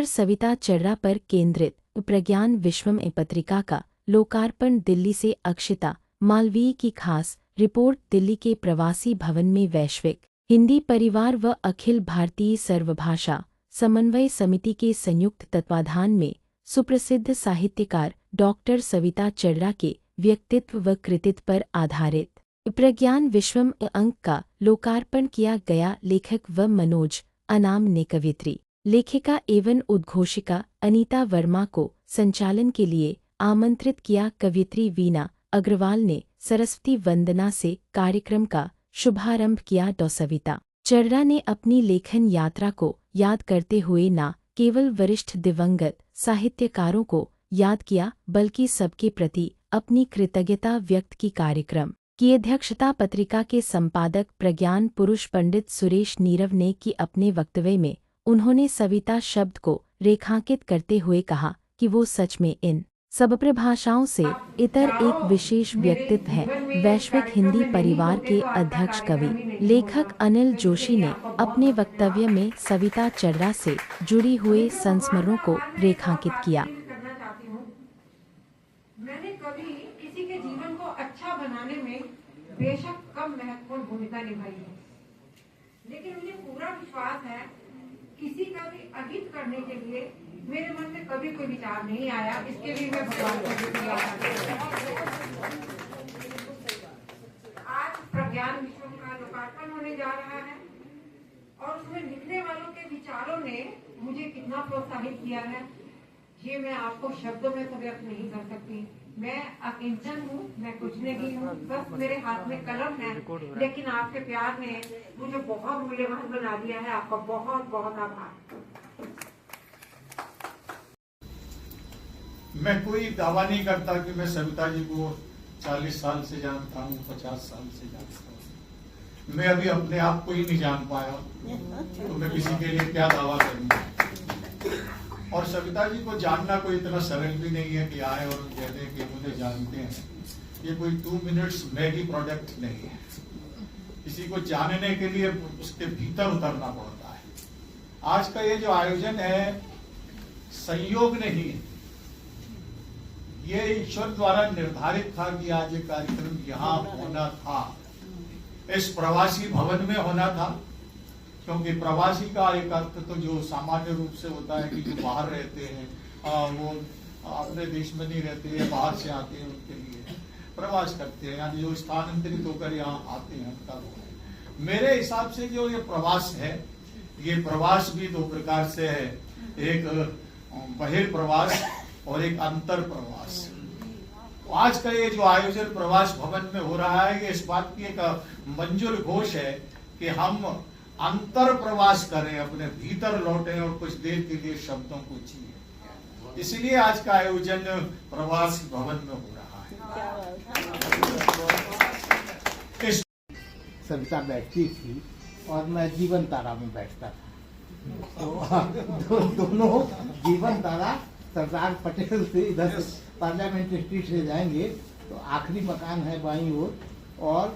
Doctor Savita Charra पर केंद्रित प्रज्ञान विश्वम पत्रिका का लोकार्पण दिल्ली से अक्षिता मालवीय की खास रिपोर्ट। दिल्ली के प्रवासी भवन में वैश्विक हिंदी परिवार व अखिल भारतीय सर्वभाषा समन्वय समिति के संयुक्त तत्वाधान में सुप्रसिद्ध साहित्यकार डॉक्टर सविता चर्रा के व्यक्तित्व व कृतित्व पर आधारित प्रज्ञान विश्वम अंक का लोकार्पण किया गया। लेखक व मनोज अनाम ने कवियत्री, लेखिका एवं उद्घोषिका अनीता वर्मा को संचालन के लिए आमंत्रित किया। कवियत्री वीना अग्रवाल ने सरस्वती वंदना से कार्यक्रम का शुभारंभ किया। डॉ सविता चर्रा ने अपनी लेखन यात्रा को याद करते हुए न केवल वरिष्ठ दिवंगत साहित्यकारों को याद किया बल्कि सबके प्रति अपनी कृतज्ञता व्यक्त की। कार्यक्रम की अध्यक्षता पत्रिका के संपादक प्रज्ञान पुरुष पंडित सुरेश नीरव ने की। अपने वक्तव्य में उन्होंने सविता शब्द को रेखांकित करते हुए कहा कि वो सच में इन सब प्रभाषाओं से इतर एक विशेष व्यक्तित्व है। वैश्विक हिंदी परिवार के अध्यक्ष कवि लेखक अनिल जोशी ने अपने वक्तव्य में सविता चर्रा से जुड़ी हुए संस्मरणों को रेखांकित किया। मैंने कभी किसी के जीवन को अच्छा बनाने में बेशक कम महत्वपूर्ण भूमिका निभाई है, लेकिन मुझे पूरा विश्वास है किसी का भी अहित करने के लिए मेरे मन में कभी कोई विचार नहीं आया। इसके लिए मैं भगवान को शुक्रिया आज प्रज्ञान विश्वम का लोकार्पण होने जा रहा है और उसमें लिखने वालों के विचारों ने मुझे कितना प्रोत्साहित किया है ये मैं आपको शब्दों में तो व्यक्त नहीं कर सकती। मैं अकिंचन हूँ, मैं कुछ नहीं हूँ, बस मेरे हाथ में कलम है, लेकिन आपके प्यार ने मुझे बहुत मूल्यवान बना दिया है। आपका बहुत बहुत आभार। मैं कोई दावा नहीं करता कि मैं सविता जी को 40 साल से जानता हूँ, 50 साल से जानता हूँ। मैं अभी अपने आप को ही नहीं जान पाया, तो मैं किसी के लिए क्या दावा करूँगा। और सविता जी को जानना कोई इतना सरल भी नहीं है कि आए और कह दें कि मुझे जानते हैं। ये कोई 2 मिनट्स मैगी प्रोडक्ट नहीं है। किसी को जानने के लिए उसके भीतर उतरना पड़ता है। आज का ये जो आयोजन है संयोग नहीं है, ये ईश्वर द्वारा निर्धारित था कि आज ये कार्यक्रम यहाँ होना था, इस प्रवासी भवन में होना था। क्योंकि प्रवासी का एक अर्थ तो जो सामान्य रूप से होता है कि जो बाहर रहते हैं वो अपने देश में नहीं रहते हैं, बाहर से आते हैं, उनके लिए प्रवास करते हैं, यानी जो स्थानांतरित होकर यहाँ आते हैं उनका वो है। मेरे हिसाब से जो ये प्रवास है, ये प्रवास भी 2 प्रकार से है, एक बहिर्प्रवास और एक अंतर प्रवास। आज का ये जो आयोजन प्रवास भवन में हो रहा है, ये इस बात की एक मंजुल घोष है कि हम अंतर प्रवास करें, अपने भीतर लौटें और कुछ देर के लिए शब्दों को जिए। इसीलिए आज का आयोजन प्रवास भवन में हो रहा है। सविता बैठती थी और मैं जीवन तारा में बैठता था। तो दोनों जीवन तारा सरदार पटेल से इधर से पार्लियामेंट स्ट्रीट से जाएंगे तो आखिरी मकान है बाईं ओर, और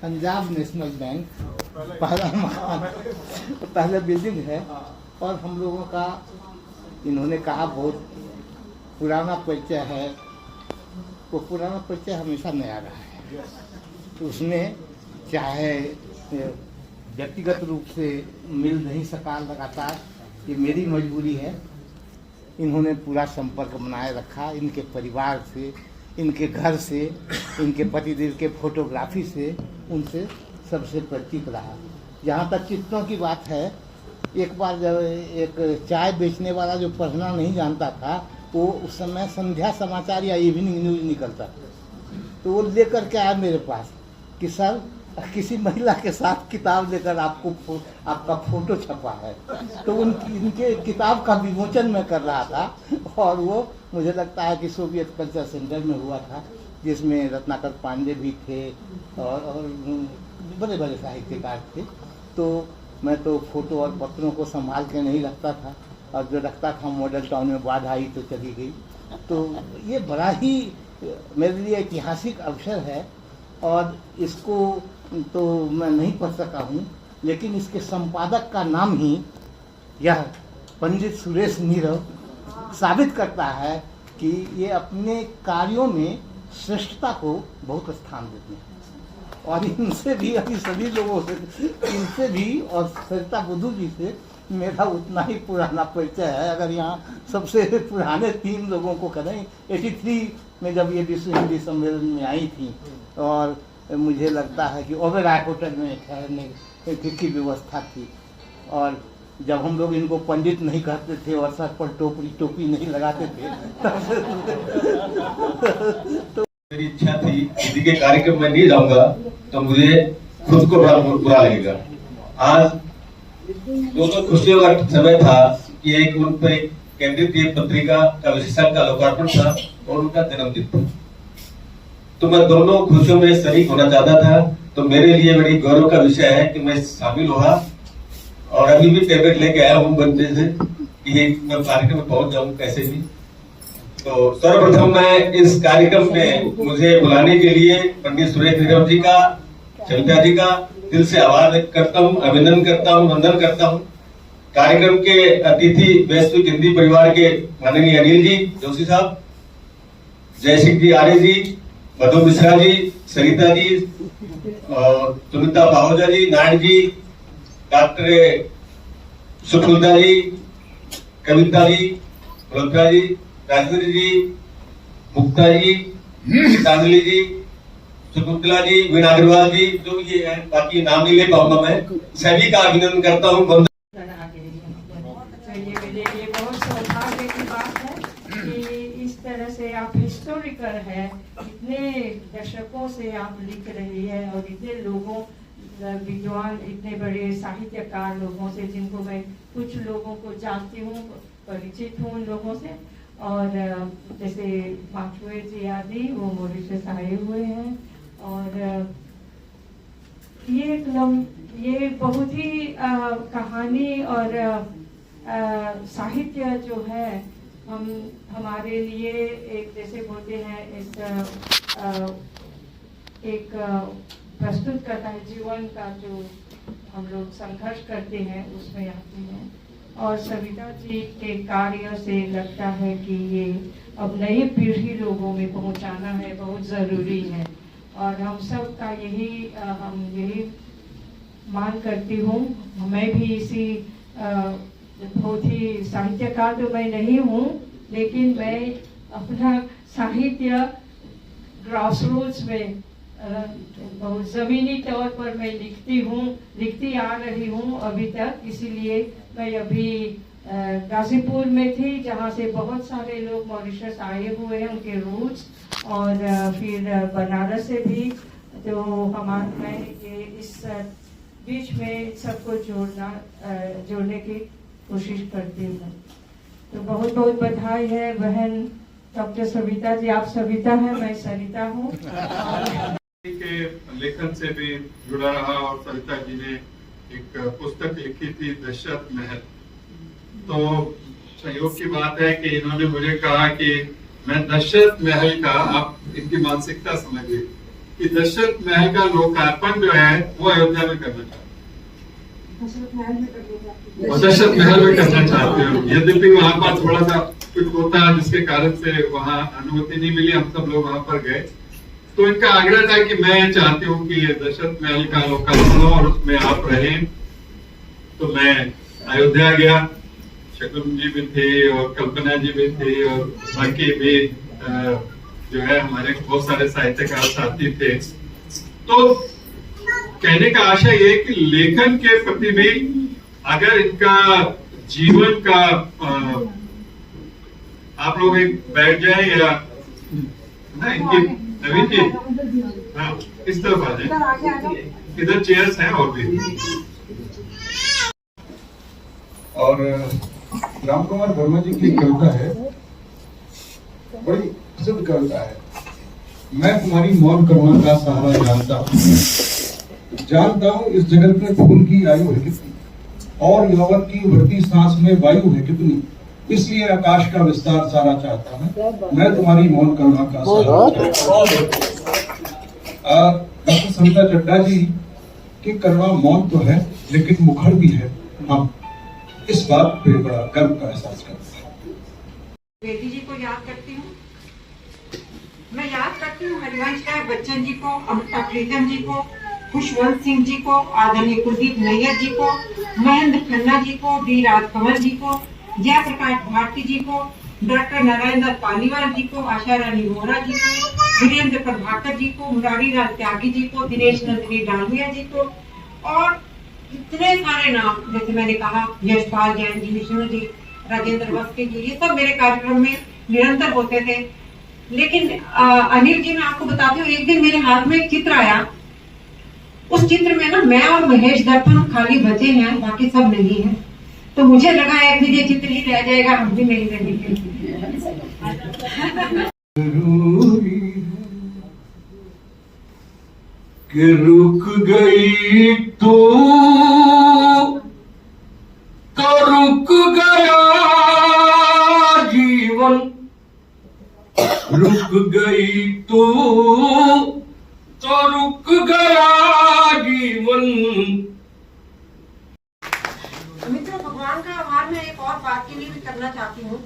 पंजाब नेशनल बैंक पहला मकान, पहले बिल्डिंग है। और हम लोगों का इन्होंने कहा बहुत पुराना परिचय है, वो पुराना परिचय हमेशा नया रहा है। तो उसमें चाहे व्यक्तिगत रूप से मिल नहीं सका लगातार, ये मेरी मजबूरी है। इन्होंने पूरा संपर्क बनाए रखा, इनके परिवार से, इनके घर से, इनके पतिदेव के फोटोग्राफी से, उनसे सबसे परिचित रहा। यहाँ तक चित्रों की बात है, एक बार जब एक चाय बेचने वाला जो पढ़ना नहीं जानता था, वो उस समय संध्या समाचार या इवनिंग न्यूज निकलता था, तो वो लेकर के आया मेरे पास कि सर किसी महिला के साथ किताब लेकर आपका फोटो छपा है। तो इनके किताब का विमोचन मैं कर रहा था, और वो मुझे लगता है कि सोवियत कल्चर सेंटर में हुआ था, जिसमें रत्नाकर पांडे भी थे और बड़े बड़े साहित्यकार थे। तो मैं तो फोटो और पत्रों को संभाल के नहीं रखता था, और जो रखता था मॉडल टाउन में बाढ़ आई तो चली गई। तो ये बड़ा ही मेरे लिए ऐतिहासिक अवसर है, और इसको तो मैं नहीं पढ़ सका हूँ, लेकिन इसके संपादक का नाम ही यह पंडित सुरेश नीरव साबित करता है कि ये अपने कार्यों में श्रेष्ठता को बहुत स्थान देते हैं। और इनसे भी, अभी सभी लोगों से, इनसे भी और सरिता बुद्धू जी से मेरा उतना ही पुराना परिचय है। अगर यहाँ सबसे पुराने 3 लोगों को करें, 83 में जब ये विश्व हिंदी सम्मेलन में आई थी, और मुझे लगता है कि ओबेरॉय होटल में ठहरने की व्यवस्था थी। और जब हम लोग इनको पंडित नहीं कहते थे और सर पर टोपी नहीं लगाते थे तो मेरी इच्छा थी हिंदी के कार्यक्रम में नहीं जाऊंगा तो मुझे खुद को बुरा लगेगा। आज दोनों खुशियों का समय था कि एक उन पर केंद्रीय पत्रिका का विशेषण का लोकार्पण था और उनका जन्मदिन था, तो मैं दोनों खुशियों में शरीक होना चाहता था। तो मेरे लिए बड़ी गौरव का विषय है कि मैं शामिल हुआ और अभी भी टेबलेट लेके आया हूँ बंदे से कि मैं कार्यक्रम में पहुंच जाऊं कैसे भी। तो सर्वप्रथम मैं इस कार्यक्रम में मुझे बुलाने के लिए पंडित सुरेश नीरव जी का, सविता जी का दिल से आभार व्यक्त करता हूँ, अभिनंदन करता हूँ, वंदन करता हूँ। कार्यक्रम के अतिथि वैश्विक हिंदी परिवार के माननीय अनिल जी जोशी साहब, जयसिंह जी आर्य जी, मधु मिश्रा जी, सरिता जी, सुनीता पाहुजा जी, नारायण जी, डॉक्टर सुफलता जी, कविता जी, मल्होत्रा जी, राजेंद्र जी, मुक्ता जी, गीतांजलि जी, शकुंतला जी, वीणा अग्रवाल जी, जो ये है, बाकी नाम नहीं ले पाऊंगा मैं, सभी का अभिनंदन करता हूँ। ये मेरे लिए बहुत सौभाग्य की बात है कि इस तरह से आप हिस्टोरिकल है, इतने दशकों से आप लिख रही है और इतने लोगों, विद्वान, इतने बड़े साहित्यकार लोगों से, जिनको मैं कुछ लोगों को जानती हूँ, परिचित हूँ उन लोगों से। और जैसे माचुए जी आदि, वो मॉरिशस आए हुए हैं। और ये बहुत ही कहानी और साहित्य जो है हमारे लिए एक, जैसे बोलते हैं, एक प्रस्तुत करता है जीवन का, जो हम लोग संघर्ष करते हैं उसमें आती हैं। और सविता जी के कार्य से लगता है कि ये अब नई पीढ़ी लोगों में पहुंचाना है, बहुत ज़रूरी है। और हम सब का यही मान करती हूँ। मैं भी इसी बहुत ही साहित्यकार तो मैं नहीं हूँ, लेकिन मैं अपना साहित्य ग्रासरूट्स में बहुत ज़मीनी तौर पर मैं लिखती आ रही हूँ अभी तक। इसीलिए मैं अभी गाजीपुर में थी, जहाँ से बहुत सारे लोग मॉरिशस आए हुए हैं, उनके रूट्स, और फिर बनारस से भी। तो मैं ये इस बीच में सबको जोड़ने की कोशिश करती हूँ। तो बहुत बहुत बधाई है बहन डॉक्टर सविता जी। आप सविता हैं, मैं सरिता हूँ। के लेखन से भी जुड़ा रहा और सरिता जी ने एक पुस्तक लिखी थी दशरथ महल। तो संयोग की बात है कि इन्होंने मुझे कहा कि मैं दशरथ महल का, आप इनकी मानसिकता समझिए कि दशरथ महल का लोकार्पण जो है वो अयोध्या में करना चाहते हैं, दशरथ महल में करना चाहते हो। यद्यपि वहां पर थोड़ा सा कुछ होता है जिसके कारण से वहां अनुमति नहीं मिली, हम सब लोग वहां पर गए। तो इनका आग्रह था कि मैं चाहती हूँ कि ये दशरथ महल का लोकार्पण हो और उसमें आप रहें। तो मैं अयोध्या गया, शकुन जी भी थे और कल्पना जी भी थी और बाकी भी जो है हमारे बहुत सारे साहित्यकार साथी थे। तो कहने का आशय ये कि लेखन के प्रति भी अगर इनका जीवन का आप लोग एक बैठ जाए या ना, इनकी नवीन जी, हाँ इस तरफ आ जाए, इधर चेयर्स हैं और भी। और राम कुमार वर्मा जी की कविता है, बड़ी प्रसिद्ध कविता है। मैं तुम्हारी मौन करुणा का सहारा जानता हूँ इस जगत में फूल की आयु है कितनी और यौवन की उभरती सांस में वायु है कितनी, इसलिए आकाश का विस्तार सारा चाहता हूँ मैं तुम्हारी मौन करुणा का सहारा। डॉक्टर सविता चड्ढा जी की करुणा मौन तो है लेकिन मुखर भी है। हम इस बात पे बड़ा गर्व का एहसास करता हूँ। बेटी जी को याद करती हूँ, मैं याद करती हूँ हरिवंश राय बच्चन जी को, अमृता प्रीतम जी को, खुशवंत सिंह जी को, आदरणीय कुलदीप नैयर जी को, महेंद्र खन्ना जी को, डी राजकमल जी को, जयप्रकाश भारती जी को, डॉक्टर नारायण दत्त पालीवाल जी को, आशा रानी वोरा जी को, वीरेंद्र प्रभाकर जी को, मुरारी लाल त्यागी जी को, दिनेश नंदिनी डालमिया जी को, और इतने सारे नाम जैसे मैंने कहा, यशपाल जैन जी, विष्णु जी, राजेंद्र वस्ती जी, ये सब मेरे कार्यक्रम में निरंतर होते थे। लेकिन अनिल जी, मैं आपको बताती हूँ, एक दिन मेरे हाथ में एक चित्र आया। उस चित्र में ना मैं और महेश दर्पण खाली बचे हैं, बाकी सब नहीं है। तो मुझे लगा है कि ये चित्र ही रह जाएगा, हम भी नहीं रहेंगे। कि रुक गई तू तो रुक गया जीवन, रुक गई तू तो रुक गया जीवन। मित्रों, भगवान का आभार मैं एक और बात के लिए भी करना चाहती हूँ।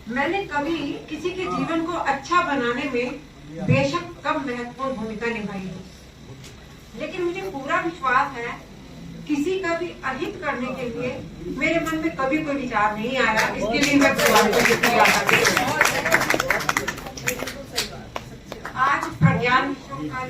मैंने कभी किसी के जीवन को अच्छा बनाने में बेशक कम महत्वपूर्ण भूमिका निभाई है, लेकिन मुझे पूरा विश्वास है किसी का भी अहित करने के लिए मेरे मन में कभी कोई विचार नहीं आया। इसके लिए मैं भगवान को शुक्रिया करती हूँ। आज प्रज्ञान विश्व का